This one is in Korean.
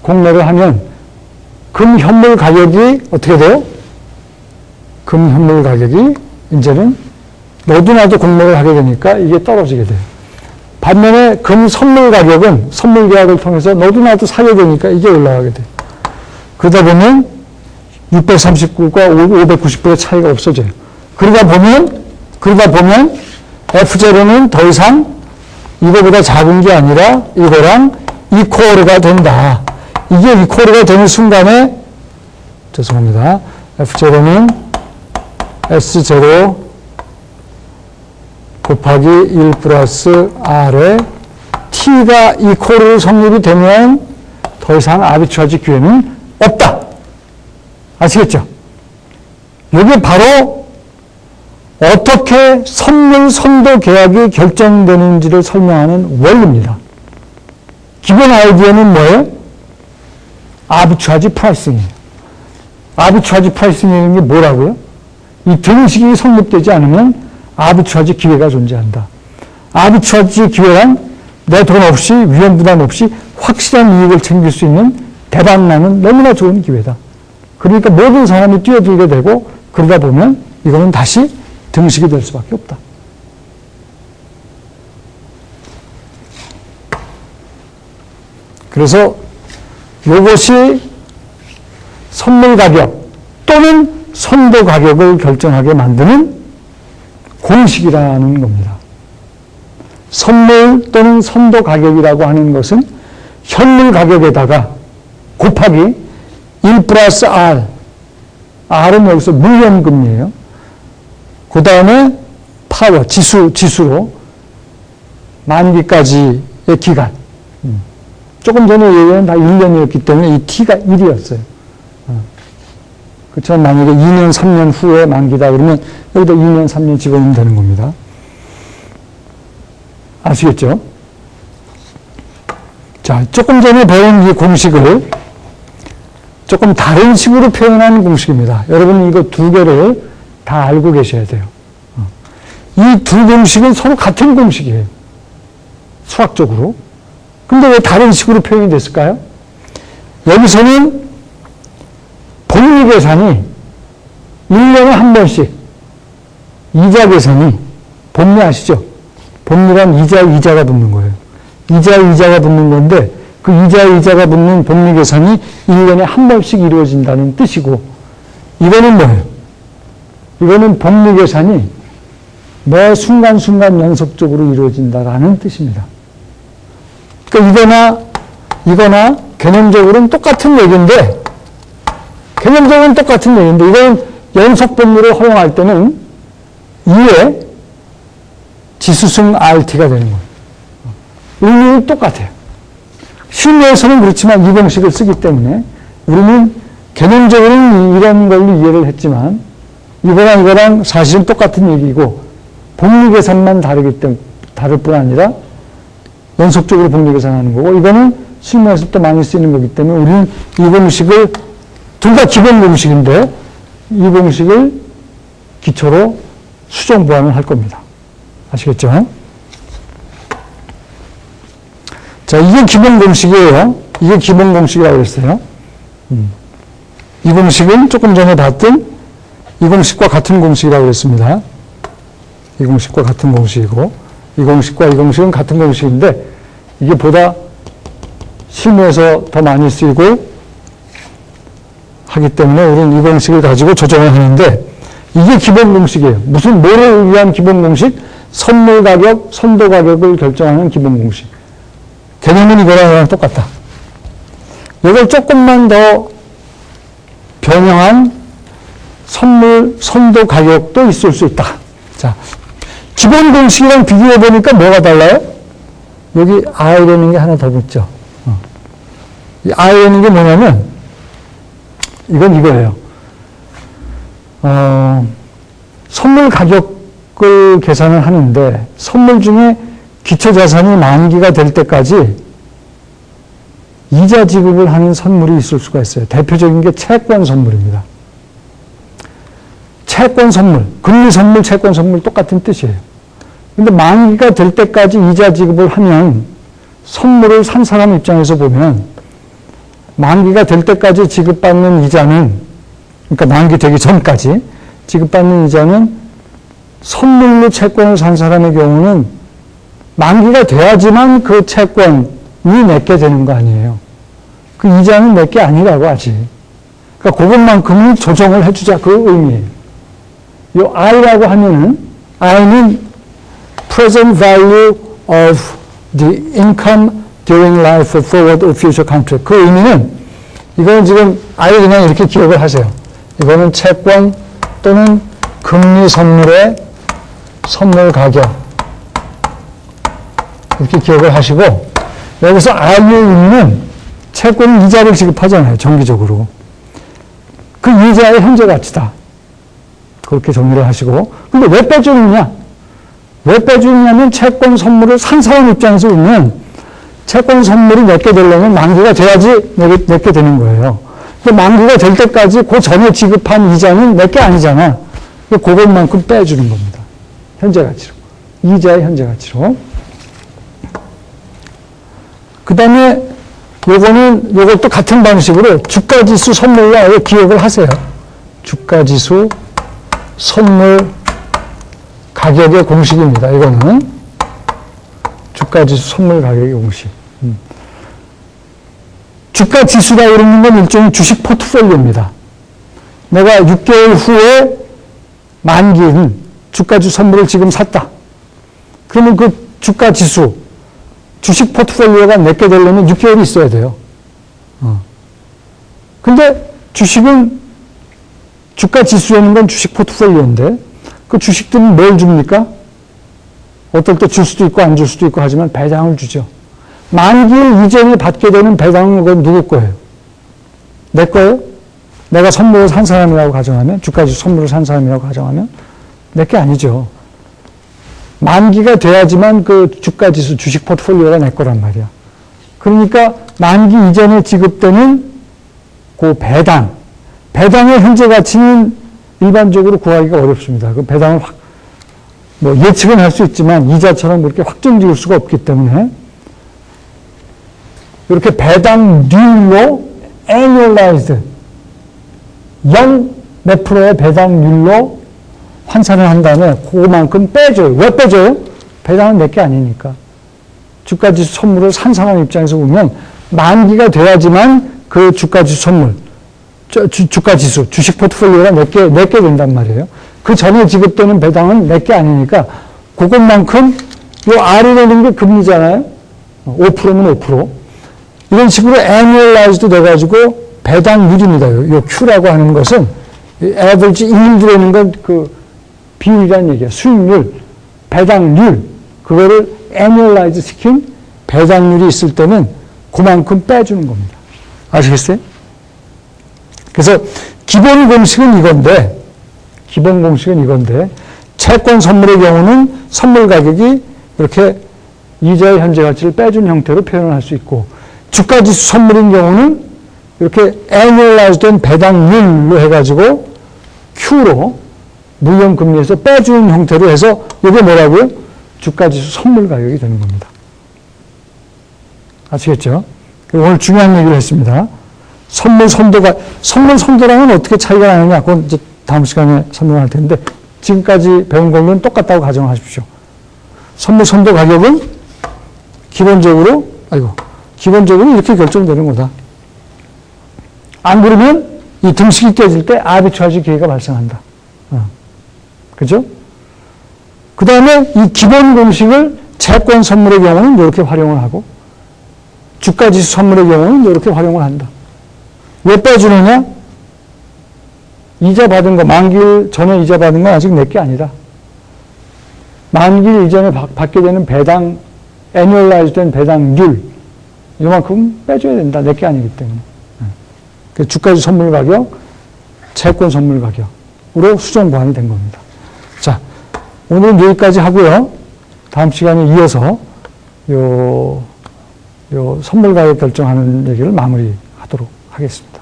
공매를 하면 금 현물 가격이 어떻게 돼요? 금 현물 가격이 이제는 너도 나도 공매를 하게 되니까 이게 떨어지게 돼요. 반면에 금 선물 가격은 선물 계약을 통해서 너도 나도 사게 되니까 이게 올라가게 돼요. 그러다 보면 639과 590불의 차이가 없어져요. 그러다 보면 F0는 더 이상 이거보다 작은 게 아니라 이거랑 이퀄가 된다. 이게 이퀄가 되는 순간에 죄송합니다. F0는 S0 곱하기 1 플러스 R에 T가 이퀄로 성립이 되면 더 이상 아비트라지 기회는 없다. 아시겠죠? 이게 바로 어떻게 선물 선도 계약이 결정되는지를 설명하는 원리입니다. 기본 아이디어는 뭐예요? 아비트라지 프라이싱이에요. 아비트라지 프라이싱이라는 게 뭐라고요? 이 등식이 성립되지 않으면 아비트라지 기회가 존재한다. 아비트라지 기회란 내 돈 없이 위험 부담 없이 확실한 이익을 챙길 수 있는 대박나는 너무나 좋은 기회다. 그러니까 모든 사람이 뛰어들게 되고 그러다 보면 이거는 다시 등식이 될 수밖에 없다. 그래서 이것이 선물 가격 또는 선도 가격을 결정하게 만드는 공식이라는 겁니다. 선물 또는 선도 가격이라고 하는 것은 현물 가격에다가 곱하기 1 플러스 R, R은 여기서 물연금이에요. 그 다음에 파워, 지수로 만기까지의 기간. 조금 전에 얘기한 다 1년이었기 때문에 이 T가 1이었어요. 그렇죠. 만약에 2년, 3년 후에 만기다 그러면 여기다 2년, 3년 집어넣으면 되는 겁니다. 아시겠죠? 자, 조금 전에 배운 이 공식을 조금 다른 식으로 표현하는 공식입니다. 여러분 이거 두 개를 다 알고 계셔야 돼요. 이 두 공식은 서로 같은 공식이에요. 수학적으로. 근데 왜 다른 식으로 표현이 됐을까요? 여기서는 복리 계산이 1년에 한 번씩 이자 계산이 복리 아시죠? 복리란 이자가 붙는 거예요. 이자가 붙는 건데 그 이자가 붙는 복리 계산이 1년에 한 번씩 이루어진다는 뜻이고 이거는 뭐예요? 이거는 복리 계산이 매 순간순간 연속적으로 이루어진다라는 뜻입니다. 그러니까 이거나 개념적으로는 똑같은 얘기인데 이거는 연속 복리를 허용할 때는 2에 지수승 RT가 되는 거예요. 의미는 똑같아요. 실무에서는 그렇지만 이 공식을 쓰기 때문에 우리는 개념적으로는 이런 걸로 이해를 했지만 이거랑 사실은 똑같은 얘기고 복리 계산만 다를 뿐 아니라 연속적으로 복리 계산하는 거고 이거는 실무에서 또 많이 쓰이는 거기 때문에 우리는 이 공식을 둘 다 기본 공식인데 이 공식을 기초로 수정 보완을 할 겁니다. 아시겠죠? 자, 이게 기본 공식이에요. 이게 기본 공식이라고 그랬어요. 이 공식은 조금 전에 봤던 이 공식과 같은 공식이라고 그랬습니다. 이 공식과 같은 공식이고, 이 공식과 이 공식은 같은 공식인데, 이게 보다 실무에서 더 많이 쓰이고 하기 때문에 우리는 이 공식을 가지고 조정을 하는데, 이게 기본 공식이에요. 뭐를 위한 기본 공식? 선물 가격, 선도 가격을 결정하는 기본 공식. 개념은 이거랑 똑같다. 이걸 조금만 더 변형한 선물, 선도 가격도 있을 수 있다. 자, 기본 공식이랑 비교해 보니까 뭐가 달라요? 여기 I라는 게 하나 더 붙죠. 이 I라는 게 뭐냐면, 이건 이거예요. 선물 가격을 계산을 하는데, 선물 중에 기초자산이 만기가 될 때까지 이자 지급을 하는 선물이 있을 수가 있어요. 대표적인 게 채권 선물입니다. 채권 선물, 금리 선물, 채권 선물 똑같은 뜻이에요. 근데 만기가 될 때까지 이자 지급을 하면 선물을 산 사람 입장에서 보면 만기가 될 때까지 지급받는 이자는, 그러니까 만기 되기 전까지 지급받는 이자는 선물로 채권을 산 사람의 경우는 만기가 돼야지만 그 채권이 내게 되는 거 아니에요. 그 이자는 내게 아니라고 하지. 그러니까 그것만큼은 조정을 해주자, 그 의미예요. 이 I라고 하면은, I는 present value of the income during life of forward or future contract. 그 의미는, 이거는 지금 I 그냥 이렇게 기억을 하세요. 이거는 채권 또는 금리 선물의 선물 가격. 이렇게 기억을 하시고, 여기서 I의 의미는 채권은 이자를 지급하잖아요, 정기적으로. 그 이자의 현재 가치다. 그렇게 정리를 하시고. 근데 왜 빼주느냐? 왜 빼주느냐면 채권 선물을 산 사람 입장에서 보면 채권 선물이 내게 되려면 만기가 돼야지 내게 되는 거예요. 근데 만기가 될 때까지 그 전에 지급한 이자는 내게 아니잖아. 그것만큼 빼주는 겁니다. 현재 가치로. 이자의 현재 가치로. 그 다음에 요것도 같은 방식으로 주가지수 선물과 기억을 하세요. 주가지수 선물 가격의 공식입니다. 이거는 주가지수 선물 가격의 공식. 주가지수라고 그러는 건 일종의 주식 포트폴리오입니다. 내가 6개월 후에 만기인 주가지수 선물을 지금 샀다. 그러면 그 주가지수 주식 포트폴리오가 내게 되려면 6개월이 있어야 돼요. 근데 주식은, 주가 지수라는 건 주식 포트폴리오인데, 그 주식들은 뭘 줍니까? 어떨 때 줄 수도 있고 안 줄 수도 있고 하지만 배당을 주죠. 만기일 이전에 받게 되는 배당은 그건 누구 거예요? 내 거예요? 내가 선물을 산 사람이라고 가정하면, 주가 지수 선물을 산 사람이라고 가정하면, 내 게 아니죠. 만기가 돼야지만 그 주가지수 주식 포트폴리오가 내 거란 말이야. 그러니까 만기 이전에 지급되는 그 배당의 현재 가치는 일반적으로 구하기가 어렵습니다. 그 배당을 뭐 예측은 할 수 있지만 이자처럼 그렇게 확정 지을 수가 없기 때문에 이렇게 배당률로 annualized 연 몇 프로의 배당률로 환산을 한 다음에 그만큼 빼줘요. 왜 빼줘요? 배당은 내게 아니니까. 주가지수 선물을 산 사람 입장에서 보면 만기가 돼야지만 그 주가지수 선물, 주가지수, 주식 포트폴리오가 내게 된단 말이에요. 그 전에 지급되는 배당은 내게 아니니까 그것만큼 요 R이라는 게 금리잖아요. 5%면 5%. 이런 식으로 annualized 돼가지고 배당률입니다. 요 Q라고 하는 것은 average yield라는 건 그 비율이라는 얘기예요. 수익률, 배당률, 그거를 annualize 시킨 배당률이 있을 때는 그만큼 빼주는 겁니다. 아시겠어요? 그래서 기본 공식은 이건데, 채권 선물의 경우는 선물 가격이 이렇게 이자의 현재 가치를 빼준 형태로 표현을 할 수 있고, 주가지수 선물인 경우는 이렇게 annualized 된 배당률로 해가지고 Q로 무형금리에서 빼주는 형태로 해서 이게 뭐라고요? 주가지수 선물 가격이 되는 겁니다. 아시겠죠? 오늘 중요한 얘기를 했습니다. 선물 선도랑은 어떻게 차이가 나느냐? 그건 이제 다음 시간에 설명할 텐데, 지금까지 배운 걸로는 똑같다고 가정하십시오. 선물 선도 가격은 기본적으로 이렇게 결정되는 거다. 안 그러면 이 등식이 깨질 때 아비트라지 기회가 발생한다. 그죠? 그 다음에 이 기본 공식을 채권 선물의 경우는 이렇게 활용을 하고, 주가지수 선물의 경우는 이렇게 활용을 한다. 왜 빼주느냐? 이자 받은 거, 만기일 전에 이자 받은 건 아직 내게 아니다. 만기일 이전에 받게 되는 배당, annualized 된 배당률, 이만큼 빼줘야 된다. 내게 아니기 때문에. 주가지수 선물 가격, 채권 선물 가격으로 수정 보완이 된 겁니다. 자, 오늘은 여기까지 하고요. 다음 시간에 이어서 요 선물 가격 결정하는 얘기를 마무리하도록 하겠습니다.